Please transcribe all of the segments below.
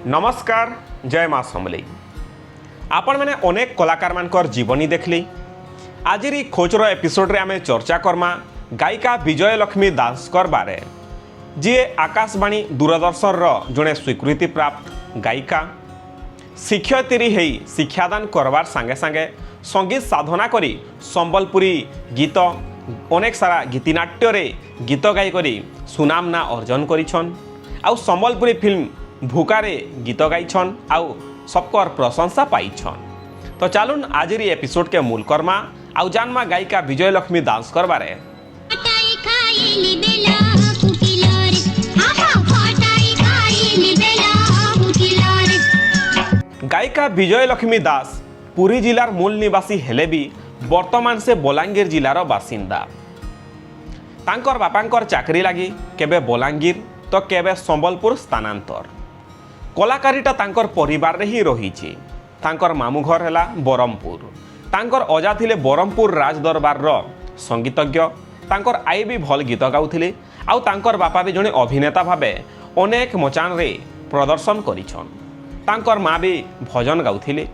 नमस्कार जय माँ समलेई आपण मैंने अनेक कलाकार मानकर जीवनी देखली। आज खोजर एपिसोड रे आमे चर्चा करमा गायिका विजय लक्ष्मी दासकर बारे जी आकाशवाणी दूरदर्शन रो जड़े स्वीकृति प्राप्त गायिका शिक्षयित्री है शिक्षादान करवार संगे संगे संगीत साधना करी संबलपुरी गीत अनेक सारा गीतिनाट्य रे गीत गाई करी सुनाम ना अर्जन करिछन आउ संबलपुरी फिल्म भूकारे गीत गाइछन आउ सबकर प्रशंसा पाइछन। तो चलुन आज एपिसोड के मूल कर्मा आउ जानमा गायिका विजय लक्ष्मी दासकर बारे। गायिका विजय लक्ष्मी दास पुरी जिलार मूल निवासी हेले भी वर्तमान से बलांगीर जिलार बासिंदा। तांकर बापांकर चाकरी लगी केबे बलांगीर तो केबे संबलपुर स्थानांतर। कलाकारीटा तांकर परिवार रे ही रहीछि। तांकर मामू घर हैला बरमपुर। तांकर अजा थिले बरमपुर राज दरबार रो संगीतज्ञ। तांकर आई भी भल गीत गाउथिले आउ तांकर बापा भी जणे अभिनेता भाबे अनेक मचान रे प्रदर्शन करिछन। तांकर माँ भी भजन गाउथिले।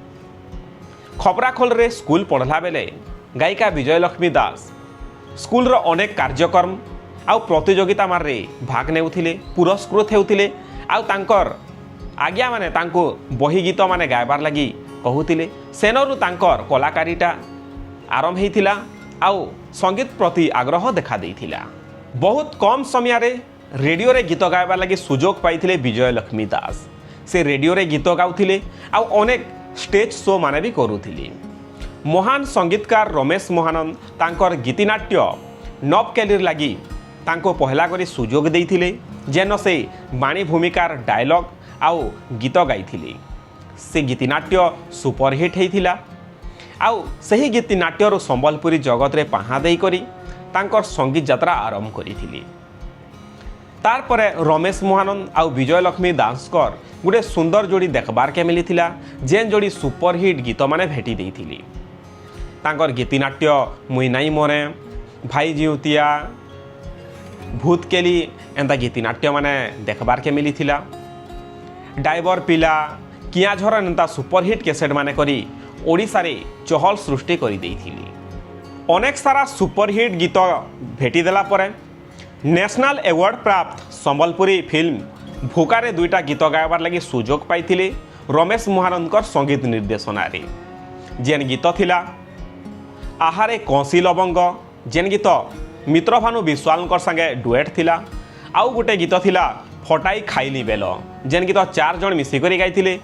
खपराखोल रे स्कूल पढ़ला बेले गायिका विजय लक्ष्मी दास स्कूल रो अनेक कार्यक्रम आउ प्रतियोगिता मारे भाग नेउथिले, पुरस्कृत हेउथिले आउ तांकर आज्ञा माने तांको बही गीत माने गायबार लगी कहूथिले। सेनरु तांकर कलाकारीटा आरंभ हेइथिला आउ संगीत प्रति आग्रह देखा देइथिला। बहुत कम समय रे रेडियो रे गीत गायबार लगी सुजोग पाइथिले विजय लक्ष्मी दास। से रेडियो रे गीत गाउथिले आउ अनेक स्टेज शो माने भी करूथिले। महान संगीतकार रमेश महानंद तांकर गीतिनाट्य नबकेलिर लगी तांको पहला करी सुजोग देइथिले जेन से बाणी भूमिकार डायलॉग आउ गीत गाइथिले। से गीतिनाट्य सुपरहिट हेइथिला आउ सही गीतिनाट्यर संबलपुरी जगत रे पाहा देई करी तांकर संगीत यात्रा आरंभ करिथिले। तार परे रमेश महानंद आउ विजय लक्ष्मी दासकर गुटे सुंदर जोड़ी देखबार के मिलिथिला जेन जोड़ी सुपरहिट गीत माने भेटी देइथिले। तांकर गीतिनाट्य मुई नाई मरे, भाई जिउतिया, भूत केली एंता गीतिनाट्य माने देखबार के मिलिथिला। डाइवर पिला, किया झर एंता सुपरहिट कैसेट माने करी ओडिसा रे चहल सृष्टि करी देइथिले। अनेक सारा सुपरहिट गीत भेटी देला परे नेशनल अवार्ड प्राप्त संबलपुरी फिल्म भूकारे दुईटा गीत गायबार लगी सुजोग पाइथिले रमेश महानंदकर संगीत निर्देशना रे। जेन गीत थिला आहारे कौसी लवंग जेन गीत मित्रभानु विश्वालकर संगे डुएट थिला आउ गोटे गीत थिला फटाई खाइली बेल जेन गीत चार जन मिसिकरी गाइथिले।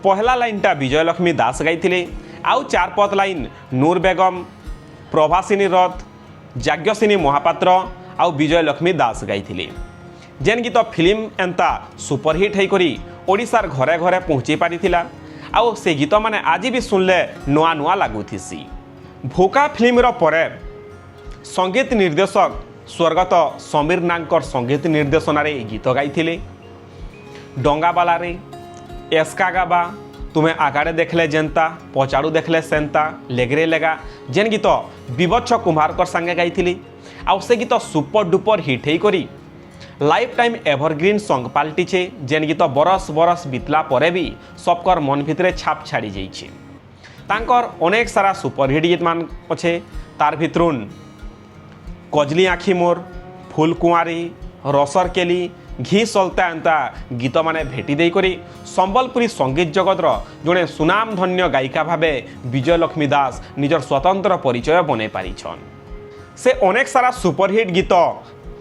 पहला लाइनटा विजय लक्ष्मी दास गाइथिले आउ चार पद लाइन नूर बेगम, प्रभासिनी रथ, जाज्ञसिनी महापात्र आउ विजय लक्ष्मी दास गाइथिले। जेन गीत फिल्म एंता सुपरहिट है करी ओडिशार घरे घरे पहुँची पारिथिला आउ से गीत माने आज भी सुनले नुआ नुआ लागुथिसी। भूका फिल्म परे संगीत निर्देशक स्वर्गत समीर नागकर संगीत निर्देशना रे गीत गाइथिले। डंगाबाला रे, एस्का गाबा, तुम्हें आगाड़े देखले जेंता, पचाड़ू देखले सेंता, लेगरे लेगा जेन गीत विवत्स कुम्हारकर संगे गाइथिले आउ से गीत सुपर डुपर हिट है करी लाइफ टाइम एवरग्रीन सॉन्ग पाल्टिछे जेन गीत बरस बरस बीतला परे भी सबकर मन भितरे छाप छाड़ी जाइछे। तांकर अनेक सारा सुपरहिट गीत मान अच्छे तार भितरुन कजली आखी मोर, फूल कुआरी, रसर केली, घी सलता एंता गीत माने भेटी देई करी संबलपुरी संगीत जगतर जड़े सुनाम धन्य गायिका भावे विजय लक्ष्मी दास निजर स्वतंत्र परिचय बने पारिछन। से अनेक सारा सुपरहिट गीत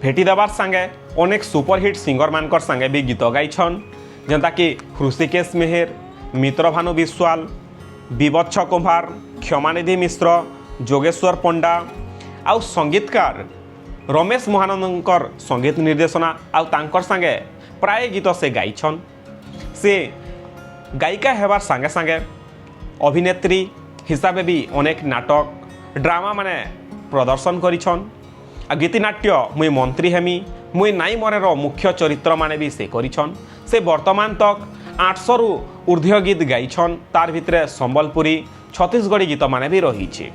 भेटी देवार संगे अनेक सुपरहिट सिंगर मानकर संगे भी गीत गाइछन जेंता कि हृषिकेश मेहर, मित्रभानु विश्वाल, विवत्स कुम्हार, क्षमानिधि मिश्र, जोगेश्वर पंडा आउ संगीतकार रमेश महानंदकर संगीत निर्देशना आउ तांकर संगे प्राय गीत से गाइछन। से गायिका हेबार संगे संगे अभिनेत्री हिसाबे भी अनेक नाटक ड्रामा माने प्रदर्शन करिछन। आ गीतिनाट्य मुई मंत्री हेमी, मुई नाई मरेर मुख्य चरित्र माने भी से करिछन। से वर्तमान तक 800 रु ऊर्ध्व गीत गाइछन। तार भितरे संबलपुरी, छत्तीसगढ़ी गीत माने भी रहीछे।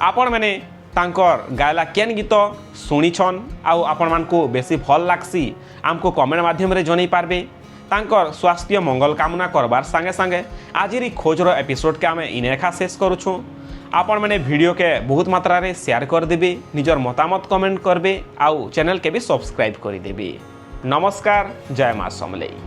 आपण माने तांकर गायला केन गीत शुणिछन आउ आपण मानकु बेसी भल लागसी आमको कमेंट माध्यम रे जनै पारबे। तांकर स्वास्थ्य मंगल कामना करबार संगे संगे आजिरी खोजर एपिसोड के आम इनेखा शेष करुछुँ। आपण मैंने वीडियो के बहुत मात्रा रे शेयर कर देबे, निजर मतामत कमेंट करबे, आउ चैनल के भी सब्सक्राइब कर देबे। नमस्कार, जय मां समलेई।